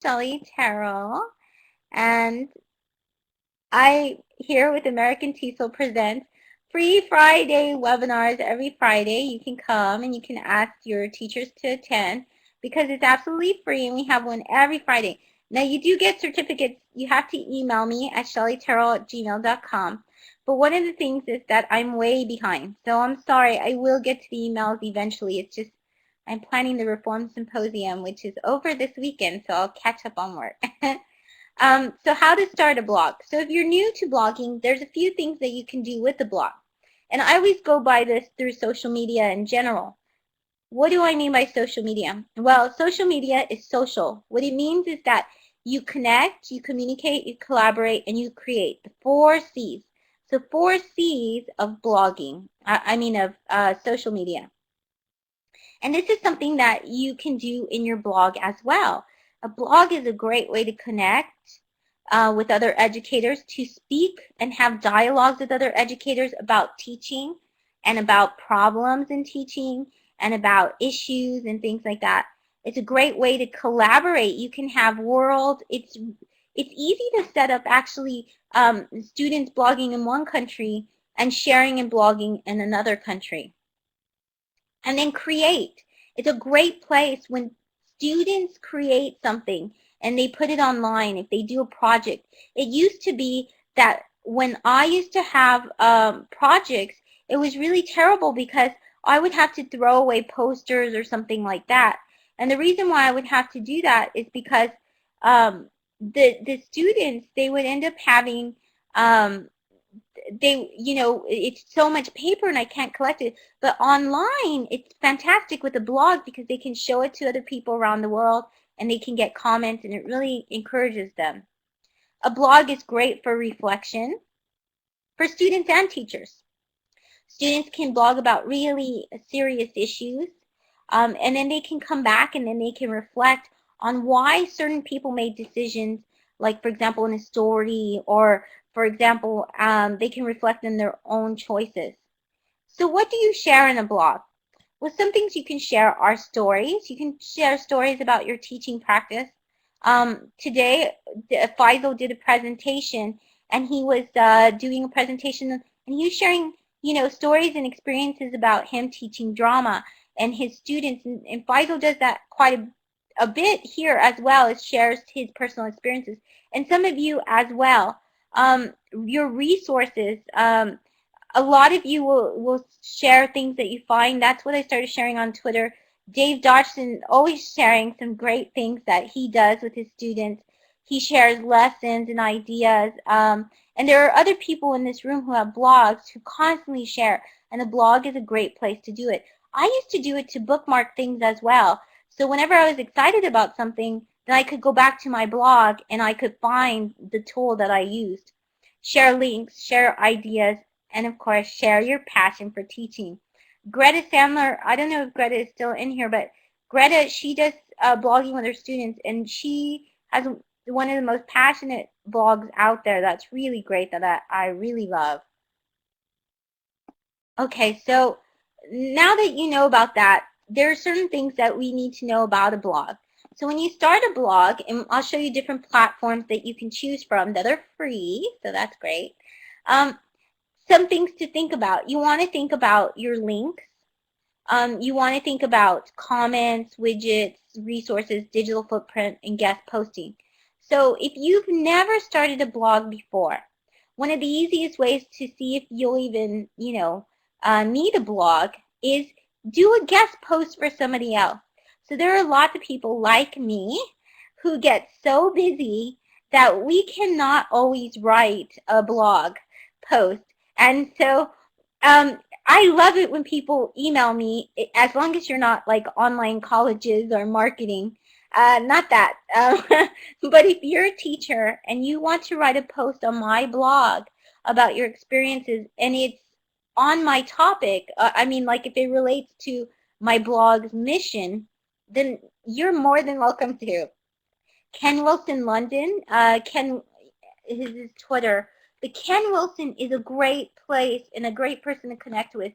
Shelley Terrell, and I here with American TESOL presents free Friday webinars every Friday. You can come and you can ask your teachers to attend because it's absolutely free, and we have one every Friday. Now, you do get certificates. You have to email me at shelleyterrell@gmail.com. But one of the things is that I'm way behind. So I'm sorry. I will get to the emails eventually. It's just I'm planning the Reform Symposium, which is over this weekend, so I'll catch up on work. So how to start a blog. So if you're new to blogging, there's a few things that you can do with the blog. And I always go by this through social media in general. What do I mean by social media? Well, social media is social. What it means is that you connect, you communicate, you collaborate, and you create. The 4 C's. So 4 C's of blogging, of social media. And this is something that you can do in your blog as well. A blog is a great way to connect with other educators, to speak and have dialogues with other educators about teaching and about problems in teaching and about issues and things like that. It's a great way to collaborate. You can have it's easy to set up actually students blogging in one country and sharing and blogging in another country. And then create. It's a great place when students create something and they put it online, if they do a project. It used to be that when I used to have projects, it was really terrible because I would have to throw away posters or something like that. And the reason why I would have to do that is because the students, they would end up having it's so much paper and I can't collect it. But online, it's fantastic with a blog because they can show it to other people around the world and they can get comments, and it really encourages them. A blog is great for reflection for students and teachers. Students can blog about really serious issues, and then they can come back and then they can reflect on why certain people made decisions, like, for example, in a story, or, for example, they can reflect on their own choices. So what do you share in a blog? Well, some things you can share are stories. You can share stories about your teaching practice. Today, Faisal did a presentation, and he was doing a presentation, and he was sharing, stories and experiences about him teaching drama and his students. And Faisal does that quite a bit here as well, as shares his personal experiences. And some of you as well. Your resources. A lot of you will share things that you find. That's what I started sharing on Twitter. Dave Dodgson always sharing some great things that he does with his students. He shares lessons and ideas. And there are other people in this room who have blogs who constantly share. And a blog is a great place to do it. I used to do it to bookmark things as well. So whenever I was excited about something, then I could go back to my blog and I could find the tool that I used. Share links, share ideas, and of course, share your passion for teaching. Greta Sandler, I don't know if Greta is still in here, but Greta, she does blogging with her students, and she has one of the most passionate blogs out there that's really great, that I really love. Okay, so now that you know about that, there are certain things that we need to know about a blog. So when you start a blog, and I'll show you different platforms that you can choose from that are free, so that's great. Some things to think about. You want to think about your links. You want to think about comments, widgets, resources, digital footprint, and guest posting. So if you've never started a blog before, one of the easiest ways to see if you'll even, need a blog is do a guest post for somebody else. So there are lots of people like me who get so busy that we cannot always write a blog post. And so I love it when people email me, as long as you're not like online colleges or marketing. Not that. But if you're a teacher and you want to write a post on my blog about your experiences and it's on my topic, like if it relates to my blog's mission, then you're more than welcome to. Ken Wilson London, his Twitter. But Ken Wilson is a great place and a great person to connect with.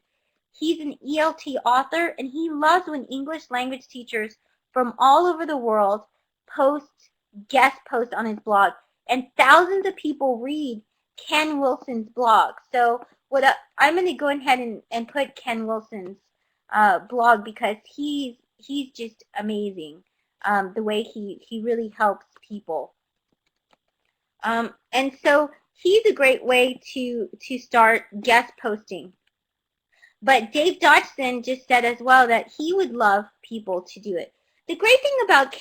He's an ELT author, and he loves when English language teachers from all over the world post guest post on his blog, and thousands of people read Ken Wilson's blog. So I'm going to go ahead and put Ken Wilson's blog, because he's just amazing, the way he really helps people. And so he's a great way to start guest posting. But Dave Dodgson just said as well that he would love people to do it. The great thing about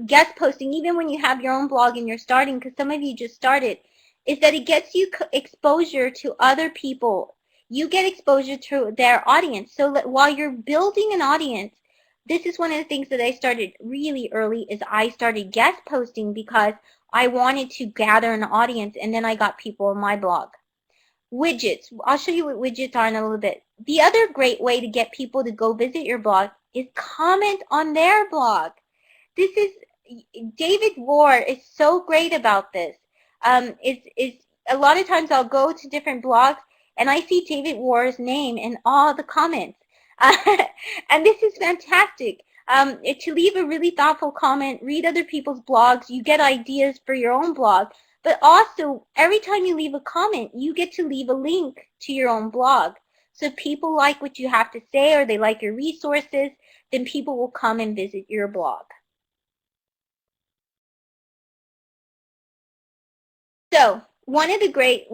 guest posting, even when you have your own blog and you're starting, because some of you just started, is that it gets you exposure to other people. You get exposure to their audience. So that while you're building an audience, this is one of the things that I started really early, is I started guest posting because I wanted to gather an audience, and then I got people on my blog. Widgets. I'll show you what widgets are in a little bit. The other great way to get people to go visit your blog is comment on their blog. This is, David Rohr is so great about this. It's a lot of times I'll go to different blogs and I see David Rohr's name in all the comments. And this is fantastic. To leave a really thoughtful comment, read other people's blogs, you get ideas for your own blog. But also, every time you leave a comment, you get to leave a link to your own blog. So if people like what you have to say, or they like your resources, then people will come and visit your blog. So one of the great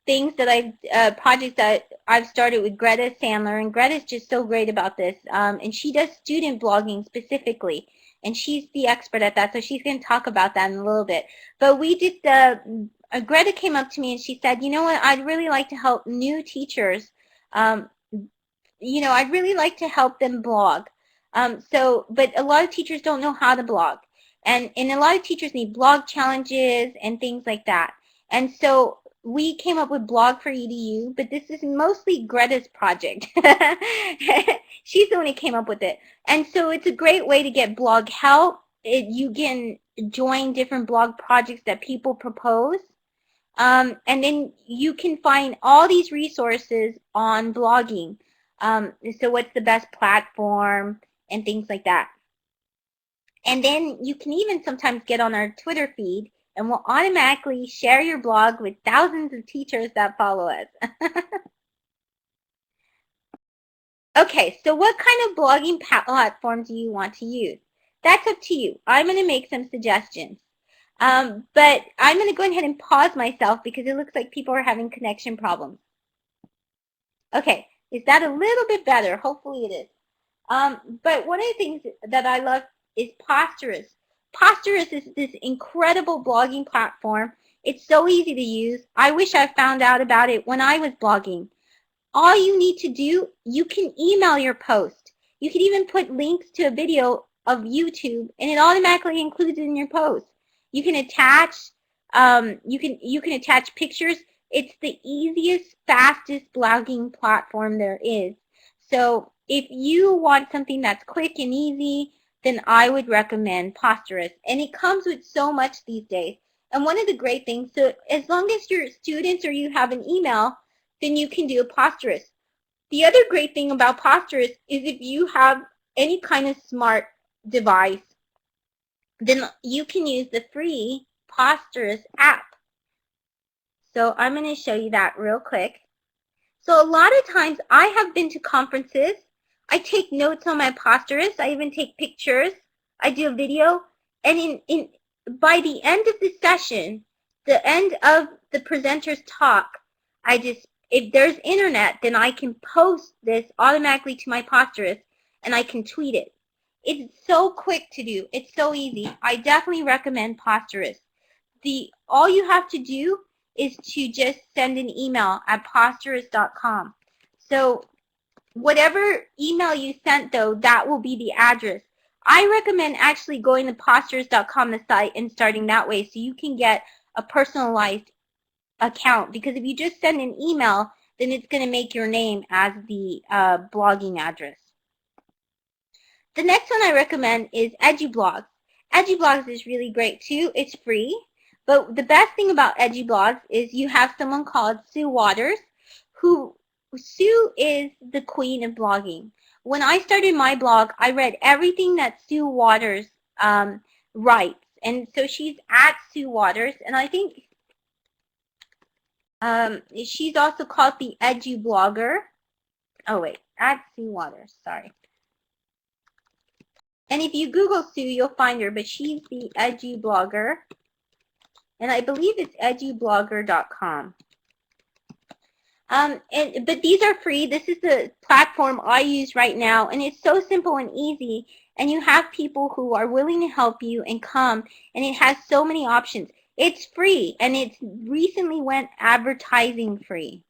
things that projects that I've started with Greta Sandler, and Greta's just so great about this, and she does student blogging specifically, and she's the expert at that, so she's going to talk about that in a little bit. But we did Greta came up to me and she said, you know what, I'd really like to help new teachers, I'd really like to help them blog. But a lot of teachers don't know how to blog. And a lot of teachers need blog challenges and things like that. And so we came up with Blog for EDU, but this is mostly Greta's project. She's the one who came up with it. And so it's a great way to get blog help. You can join different blog projects that people propose. And then you can find all these resources on blogging. So what's the best platform and things like that. And then you can even sometimes get on our Twitter feed, and we'll automatically share your blog with thousands of teachers that follow us. Okay, so what kind of blogging platform do you want to use? That's up to you. I'm going to make some suggestions. But I'm going to go ahead and pause myself because it looks like people are having connection problems. Okay, is that a little bit better? Hopefully it is. But one of the things that I love is Posterous. Posterous is this incredible blogging platform. It's so easy to use. I wish I found out about it when I was blogging. All you need to do, you can email your post. You can even put links to a video of YouTube, and it automatically includes it in your post. You can attach, you can attach pictures. It's the easiest, fastest blogging platform there is. So if you want something that's quick and easy, then I would recommend Posterous. And it comes with so much these days. And one of the great things, so as long as you're students or you have an email, then you can do Posterous. The other great thing about Posterous is if you have any kind of smart device, then you can use the free Posterous app. So I'm going to show you that real quick. So a lot of times I have been to conferences. I take notes on my Posterous. I even take pictures. I do a video. And by the end of the session, the end of the presenter's talk, if there's internet, then I can post this automatically to my Posterous and I can tweet it. It's so quick to do. It's so easy. I definitely recommend Posterous. All you have to do is to just send an email at posterous.com. So whatever email you sent, though, that will be the address. I recommend actually going to posterous.com, the site, and starting that way so you can get a personalized account. Because if you just send an email, then it's going to make your name as the blogging address. The next one I recommend is Edgy Blogs. Edgy Blogs is really great too. It's free. But the best thing about Edgy Blogs is you have someone called Sue Waters, Sue is the queen of blogging. When I started my blog, I read everything that Sue Waters writes, And so she's at Sue Waters, and I think she's also called the Edgy Blogger. Oh wait, at Sue Waters, sorry. And if you Google Sue, you'll find her, but she's the Edgy Blogger. And I believe it's edgyblogger.com. But these are free. This is the platform I use right now, and it's so simple and easy. And you have people who are willing to help you and come, and it has so many options. It's free, and it's recently went advertising free.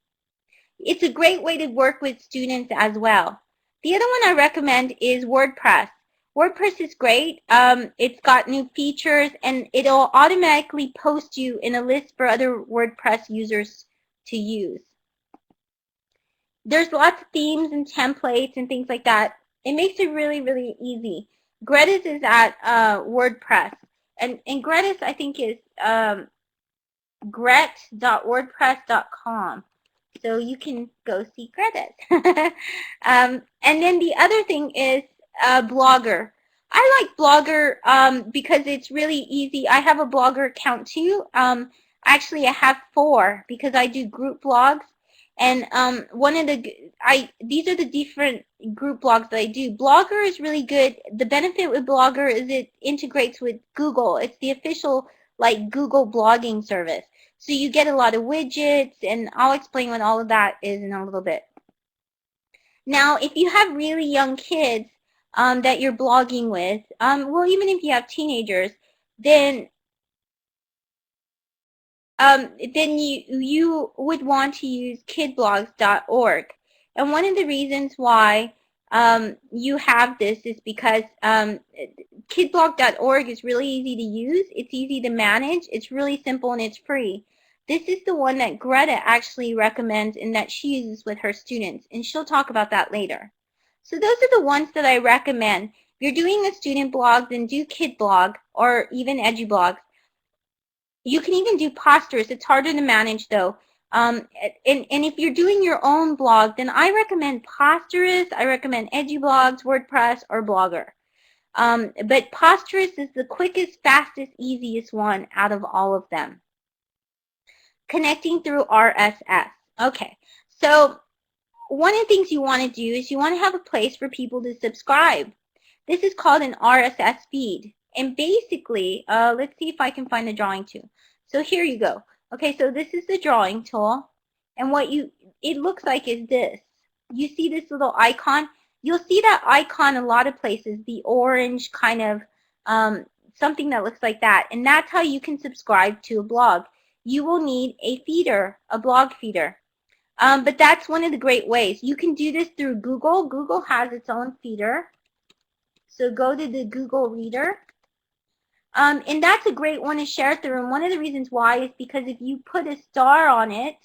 It's a great way to work with students as well. The other one I recommend is WordPress. WordPress is great. It's got new features, and it'll automatically post you in a list for other WordPress users to use. There's lots of themes and templates and things like that. It makes it really, really easy. Greta's is at WordPress. And Greta's, I think, is gret.wordpress.com. So you can go see Greta's. And then the other thing is Blogger. I like Blogger because it's really easy. I have a Blogger account too. Actually, I have 4 because I do group blogs. And these are the different group blogs that I do. Blogger is really good. The benefit with Blogger is it integrates with Google. It's the official like Google blogging service. So you get a lot of widgets, and I'll explain what all of that is in a little bit. Now, if you have really young kids that you're blogging with, well, even if you have teenagers, then you would want to use kidblogs.org. And one of the reasons why you have this is because kidblog.org is really easy to use. It's easy to manage. It's really simple, and it's free. This is the one that Greta actually recommends and that she uses with her students, and she'll talk about that later. So those are the ones that I recommend. If you're doing a student blog, then do Kid Blog or even Edgy Blogs. You can even do Posterous. It's harder to manage though. And if you're doing your own blog, then I recommend Posterous, I recommend Edgy Blogs, WordPress, or Blogger. But Posterous is the quickest, fastest, easiest one out of all of them. Connecting through RSS. Okay, so one of the things you want to do is you want to have a place for people to subscribe. This is called an RSS feed. And basically, let's see if I can find the drawing tool. So here you go. Okay, so this is the drawing tool. And what it looks like is this. You see this little icon? You'll see that icon a lot of places, the orange kind of something that looks like that. And that's how you can subscribe to a blog. You will need a feeder, a blog feeder. But that's one of the great ways. You can do this through Google. Google has its own feeder. So go to the Google Reader. And that's a great one to share through. And one of the reasons why is because if you put a star on it,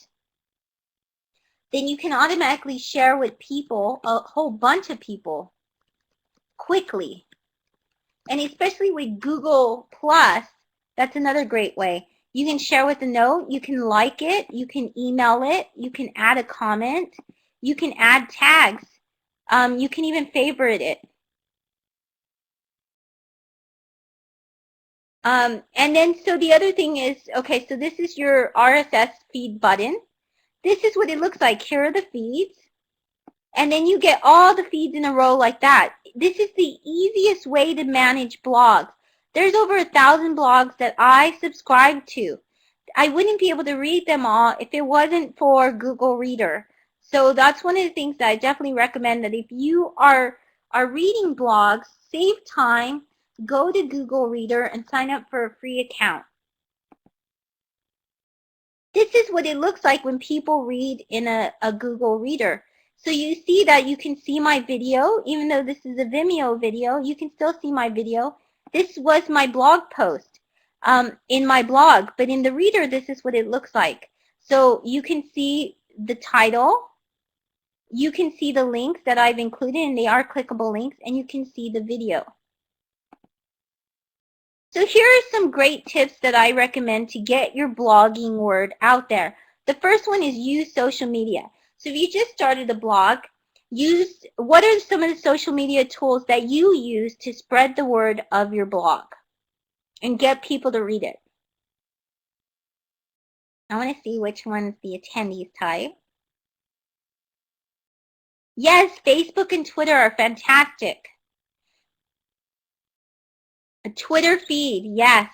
then you can automatically share with people, a whole bunch of people, quickly. And especially with Google Plus, that's another great way. You can share with a note, you can like it, you can email it, you can add a comment, you can add tags, you can even favorite it. And then, so the other thing is, okay, so this is your RSS feed button. This is what it looks like. Here are the feeds. And then you get all the feeds in a row like that. This is the easiest way to manage blogs. There's over 1,000 blogs that I subscribe to. I wouldn't be able to read them all if it wasn't for Google Reader. So that's one of the things that I definitely recommend, that if you are reading blogs, save time, go to Google Reader and sign up for a free account. This is what it looks like when people read in a Google Reader. So you see that you can see my video, even though this is a Vimeo video, you can still see my video. This was my blog post in my blog, but in the reader, this is what it looks like. So you can see the title, you can see the links that I've included, and they are clickable links, and you can see the video. So here are some great tips that I recommend to get your blogging word out there. The first one is use social media. So if you just started a blog, what are some of the social media tools that you use to spread the word of your blog? and get people to read it. I want to see which ones the attendees type. Yes, Facebook and Twitter are fantastic. A Twitter feed, yes.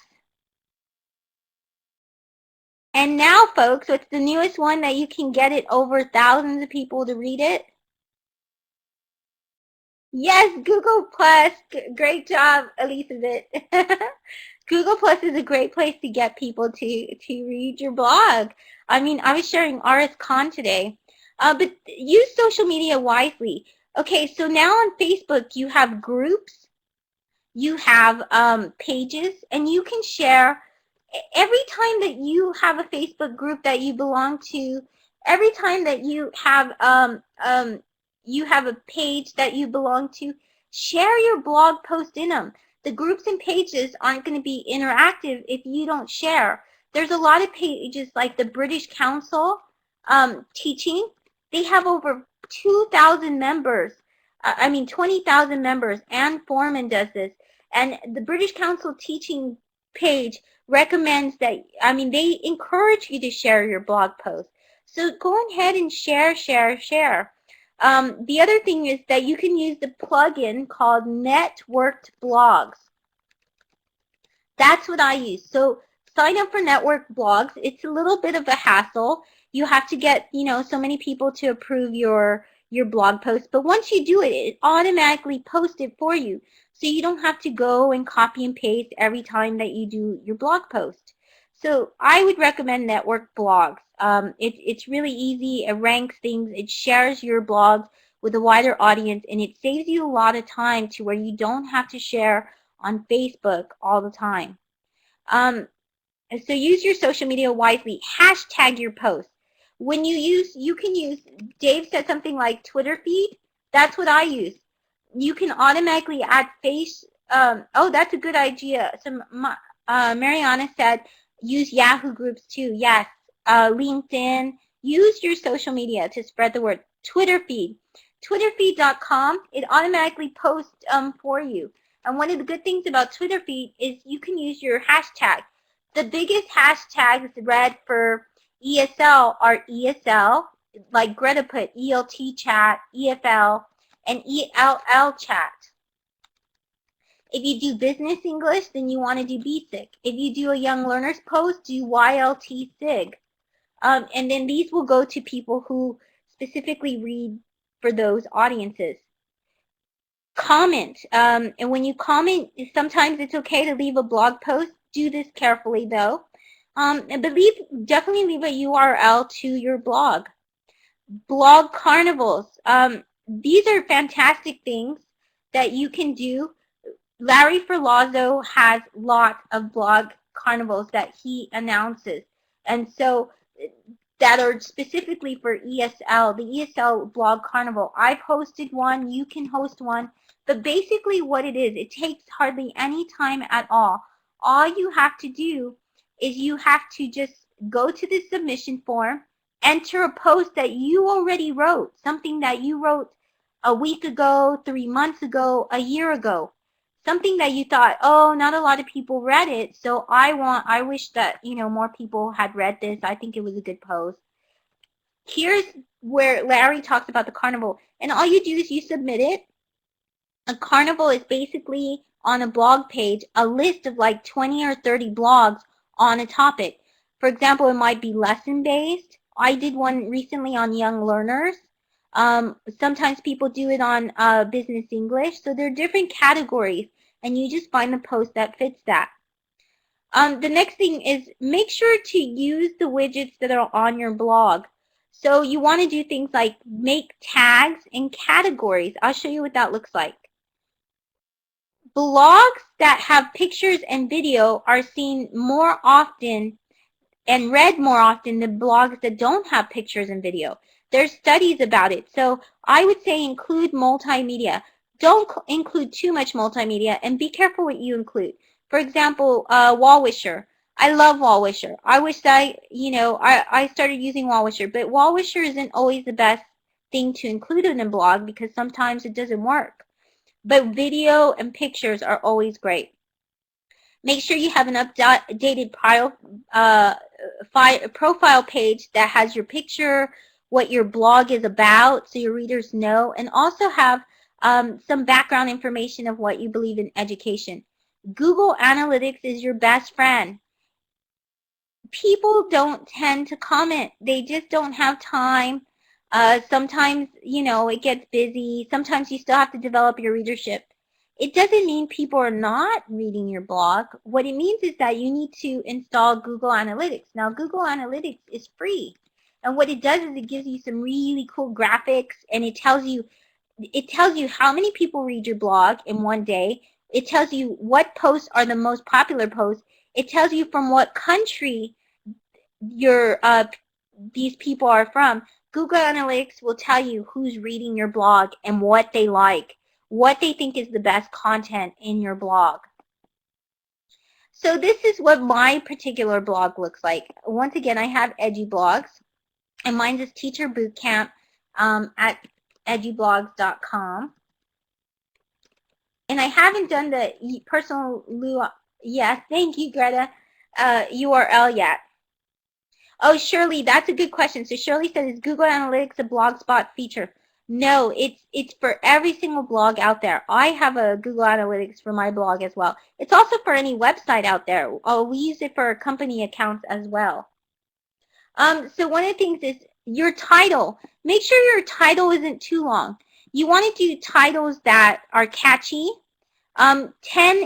And now, folks, what's the newest one that you can get it over thousands of people to read it? Yes, Google Plus. Great job, Elizabeth. Google Plus is a great place to get people to read your blog. I mean, I was sharing RS Con today, but use social media wisely. Okay, so now on Facebook, you have groups, you have pages, and you can share every time that you have a Facebook group that you belong to, every time that you have a page that you belong to, share your blog post in them. The groups and pages aren't going to be interactive if you don't share. There's a lot of pages like the British Council teaching. They have over 2,000 members. 20,000 members. Anne Foreman does this. And the British Council teaching page recommends that, they encourage you to share your blog post. So go ahead and share. The other thing is that you can use the plugin called Networked Blogs. That's what I use. So sign up for Network Blogs. It's a little bit of a hassle. You have to get, so many people to approve your blog post. But once you do it, it automatically posts it for you. So you don't have to go and copy and paste every time that you do your blog post. So I would recommend Network Blogs. It's really easy. It ranks things. It shares your blogs with a wider audience, and it saves you a lot of time to where you don't have to share on Facebook all the time. So use your social media wisely. Hashtag your posts. When you can use, Dave said something like Twitter feed. That's what I use. You can automatically add oh, that's a good idea. So Mariana said use Yahoo groups too. Yes. LinkedIn. Use your social media to spread the word. Twitter feed. Twitterfeed.com. It automatically posts for you. And one of the good things about Twitter feed is you can use your hashtag. The biggest hashtags read for ESL are ESL, like Greta put, ELT chat, EFL, and ELL chat. If you do business English, then you want to do BSIG. If you do a young learners post, do YLT SIG. And then these will go to people who specifically read for those audiences. Comment. And when you comment, sometimes it's okay to leave a blog post. Do this carefully, though. But definitely leave a URL to your blog. Blog carnivals. These are fantastic things that you can do. Larry Ferlazzo has lots of blog carnivals that he announces. And so that are specifically for ESL, the ESL blog carnival. I've hosted one. You can host one. But basically what it is, it takes hardly any time at all. All you have to do is you have to just go to the submission form, enter a post that you already wrote, something that you wrote a week ago, 3 months ago, a year ago. Something that you thought, oh, not a lot of people read it, so I wish that, more people had read this. I think it was a good post. Here's where Larry talks about the carnival, and all you do is you submit it. A carnival is basically on a blog page, a list of like 20 or 30 blogs on a topic. For example, it might be lesson-based. I did one recently on young learners. Sometimes people do it on business English. So there are different categories, and you just find the post that fits that. The next thing is make sure to use the widgets that are on your blog. So you want to do things like make tags and categories. I'll show you what that looks like. Blogs that have pictures and video are seen more often and read more often than blogs that don't have pictures and video. There's studies about it. So I would say include multimedia. Don't include too much multimedia, and be careful what you include. For example, Wallwisher. I love Wallwisher. I wish that, I started using Wallwisher, but Wallwisher isn't always the best thing to include in a blog because sometimes it doesn't work. But video and pictures are always great. Make sure you have an updated profile page that has your picture, what your blog is about, so your readers know, and also have some background information of what you believe in education. Google Analytics is your best friend. People don't tend to comment. They just don't have time. Sometimes, you know, it gets busy. Sometimes you still have to develop your readership. It doesn't mean people are not reading your blog. What it means is that you need to install Google Analytics. Now, Google Analytics is free. And what it does is it gives you some really cool graphics, and it tells you how many people read your blog in one day. It tells you what posts are the most popular posts. It tells you from what country these people are from. Google Analytics will tell you who's reading your blog and what they like, what they think is the best content in your blog. So this is what my particular blog looks like. Once again, I have edgy blogs, and mine's is Teacher Bootcamp at edgyblogs.com. And I haven't done the personal yes, thank you, Greta, URL yet. Oh, Shirley, that's a good question. So Shirley said, is Google Analytics a blogspot feature? No, it's for every single blog out there. I have a Google Analytics for my blog as well. It's also for any website out there. We use it for our company accounts as well. So one of the things is your title. Make sure your title isn't too long. You want to do titles that are catchy. 10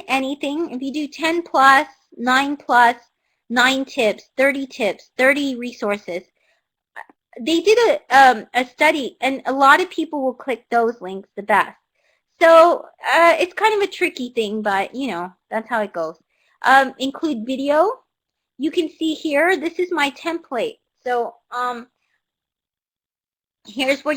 anything. If you do 10 plus, 9 plus, 9 tips, 30 resources. They did a study, and a lot of people will click those links the best. So it's kind of a tricky thing, but you know, that's how it goes. Include video. You can see here, this is my template. So here's where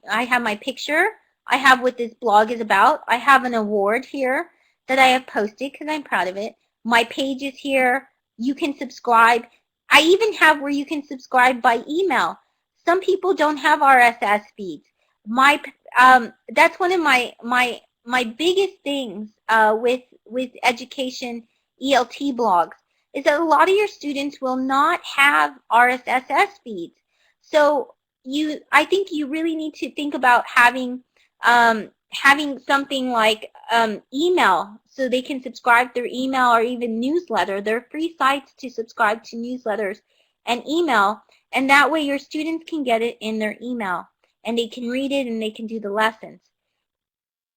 I have my picture. I have what this blog is about. I have an award here that I have posted because I'm proud of it. My page is here. You can subscribe. I even have where you can subscribe by email. Some people don't have RSS feeds. That's one of my biggest things with education ELT blogs is that a lot of your students will not have RSS feeds. So I think you really need to think about having something like email, so they can subscribe through email, or even newsletter. There are free sites to subscribe to newsletters and email, and that way your students can get it in their email, and they can read it, and they can do the lessons.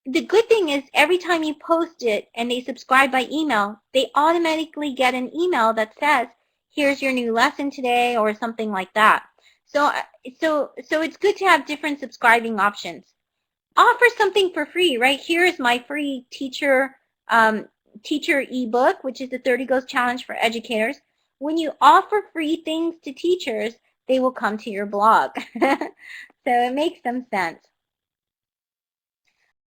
The good thing is every time you post it and they subscribe by email, they automatically get an email that says, here's your new lesson today, or something like that. So it's good to have different subscribing options. Offer something for free. Right here is my free teacher ebook, which is the 30 Goals Challenge for educators. When you offer free things to teachers, they will come to your blog. So it makes some sense.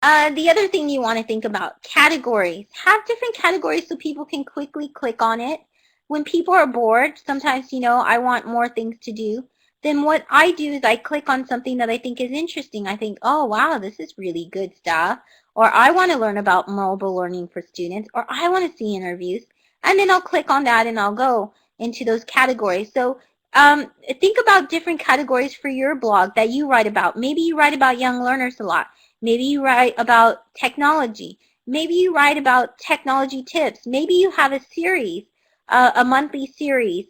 The other thing you want to think about, categories. Have different categories so people can quickly click on it. When people are bored, sometimes, you know, I want more things to do. Then what I do is I click on something that I think is interesting. I think, oh, wow, this is really good stuff. Or I want to learn about mobile learning for students. Or I want to see interviews. And then I'll click on that and I'll go into those categories. So think about different categories for your blog that you write about. Maybe you write about young learners a lot. Maybe you write about technology. Maybe you write about technology tips. Maybe you have a series, a monthly series,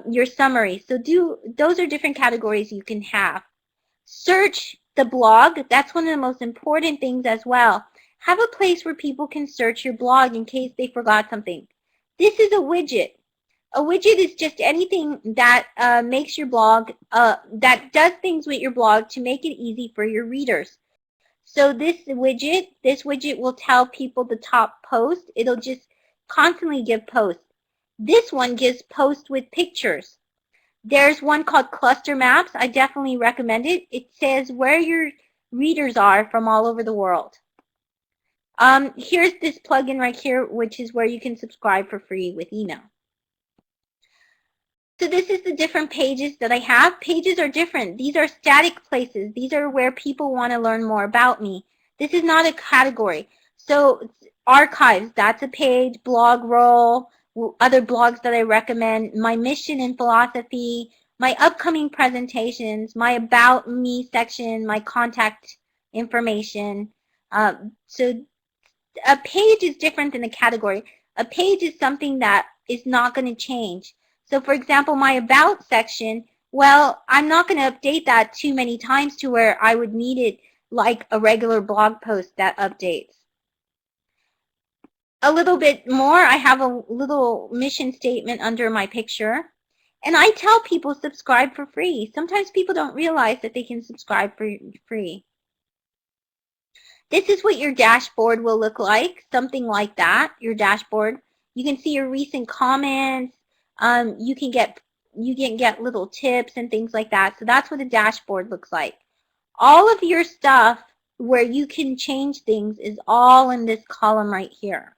your summary. So those are different categories you can have. Search the blog. That's one of the most important things as well. Have a place where people can search your blog in case they forgot something. This is a widget. A widget is just anything that makes your blog, that does things with your blog to make it easy for your readers. So this widget will tell people the top post. It'll just constantly give posts. This one gives posts with pictures. There's one called Cluster Maps. I definitely recommend it. It says where your readers are from all over the world. Here's this plugin right here, which is where you can subscribe for free with email. So this is the different pages that I have. Pages are different. These are static places. These are where people want to learn more about me. This is not a category. So archives, that's a page, blog roll, other blogs that I recommend, my mission and philosophy, my upcoming presentations, my about me section, my contact information. So a page is different than a category. A page is something that is not going to change. So for example, my about section, well, I'm not going to update that too many times to where I would need it like a regular blog post that updates. A little bit more, I have a little mission statement under my picture. And I tell people subscribe for free. Sometimes people don't realize that they can subscribe for free. This is what your dashboard will look like, something like that, your dashboard. You can see your recent comments. You can get little tips and things like that. So that's what a dashboard looks like. All of your stuff where you can change things is all in this column right here.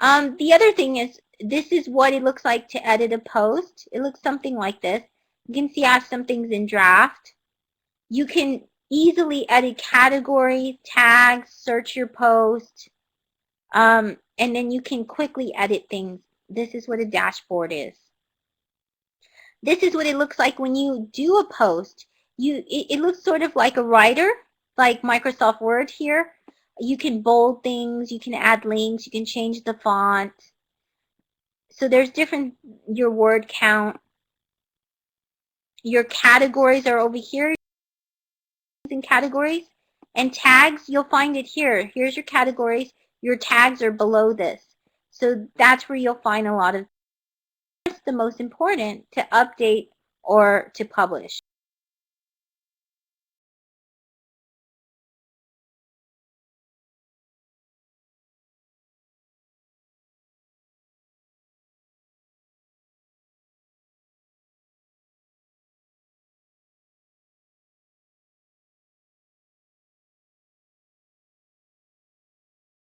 The other thing is, this is what it looks like to edit a post. It looks something like this. You can see I have some things in draft. You can easily edit categories, tags, search your post, and then you can quickly edit things. This is what a dashboard is. This is what it looks like when you do a post. It looks sort of like a writer, like Microsoft Word here. You can bold things, you can add links, you can change the font. So there's different, your word count. Your categories are over here in categories. And tags, you'll find it here. Here's your categories. Your tags are below this. So that's where you'll find a lot of the most important to update or to publish.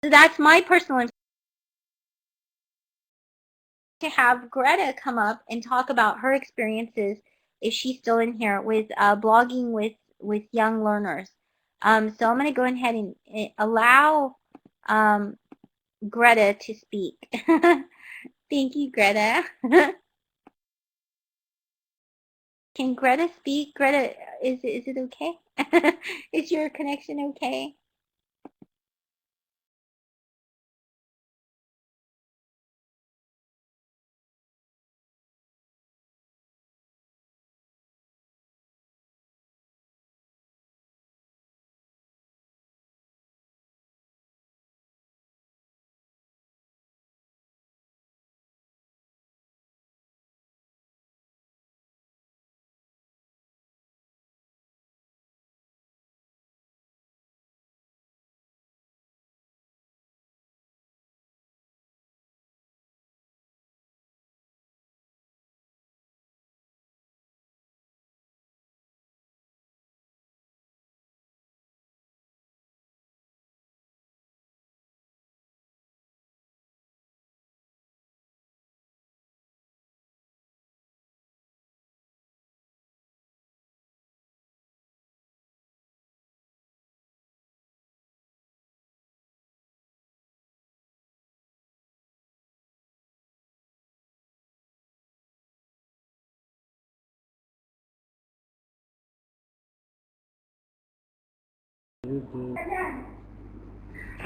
So that's my personal information. To have Greta come up and talk about her experiences, if she's still in here, with blogging with young learners. So I'm going to go ahead and allow Greta to speak. Thank you, Greta. Can Greta speak? Greta, is it okay? Is your connection okay?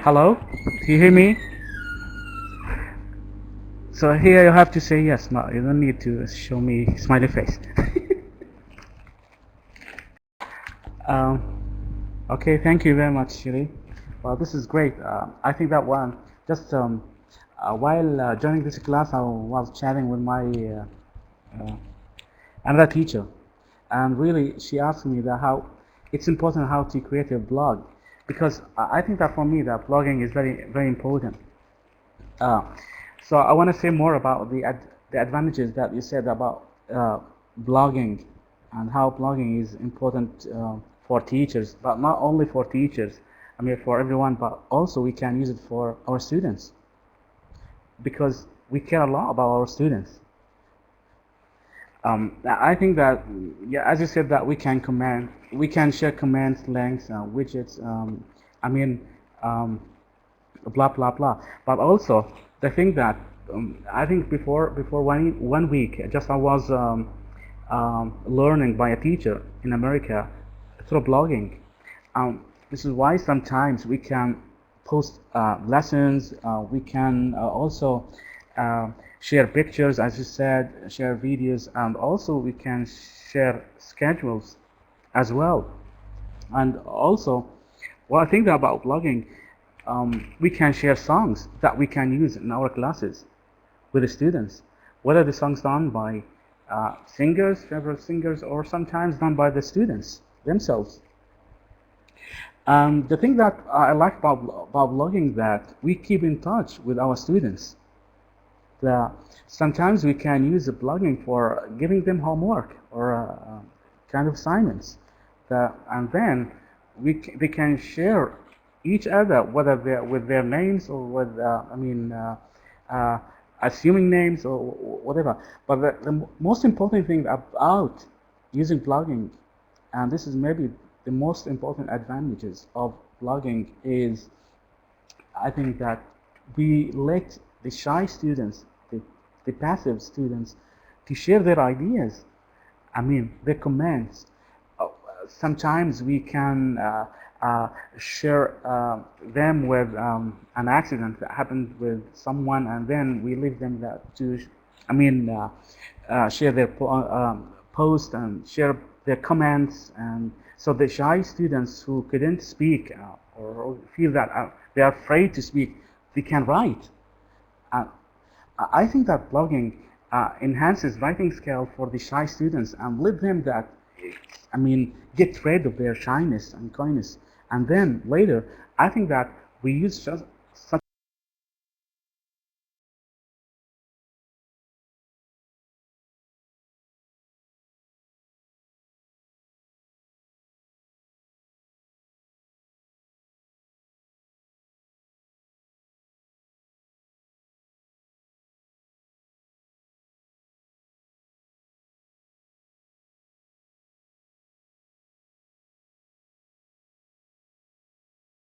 Hello? Do you hear me? So here you have to say yes. No, you don't need to show me smiley face. um, okay, thank you very much, Shiri. Well, this is great. I think that one, just while joining this class, I was chatting with my uh, another teacher, and really she asked me that how it's important how to create a blog, because I think that for me that blogging is very important. Uh, so I want to say more about the advantages that you said about blogging and how blogging is important for teachers, but not only for teachers. I mean, for everyone, but also we can use it for our students because we care a lot about our students. I think that, yeah, as you said, that we can share commands, links, widgets. I mean, um, blah blah blah. But also the thing that I think before one week, just I was learning by a teacher in America through blogging. This is why sometimes we can post lessons. We can also uh, share pictures, as you said, share videos, and also we can share schedules as well. And also, well, I think about blogging, we can share songs that we can use in our classes with the students, whether the songs done by singers, favorite singers, or sometimes done by the students themselves. The thing that I like about blogging that we keep in touch with our students. The, sometimes we can use the blogging for giving them homework or kind of assignments. And then they can share each other, whether they're with their names or with, uh, assuming names or whatever. But the most important thing about using blogging, and this is maybe the most important advantages of blogging, is I think that we let the shy students, the passive students, to share their ideas. I mean, their comments. Sometimes we can share them with an accident that happened with someone, and then we leave them to, share their post and share their comments. And so the shy students who couldn't speak or feel that they are afraid to speak, they can write. Uh, I think that blogging enhances writing skill for the shy students and let them that, get rid of their shyness and coyness. And then later, I think that we use